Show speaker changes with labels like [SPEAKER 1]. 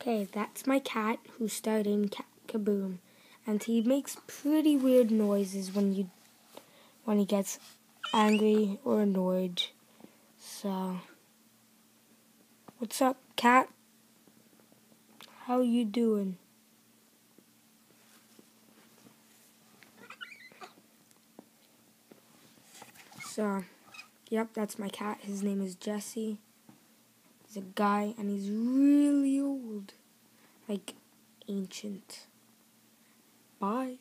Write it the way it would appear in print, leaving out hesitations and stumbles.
[SPEAKER 1] Okay, that's my cat who starred in Cat Kaboom, and he makes pretty weird noises when he gets angry or annoyed. So, what's up, cat? How you doing? So, yep, that's my cat. His name is Jesse. He's a guy, and he's really old. Like, ancient. Bye.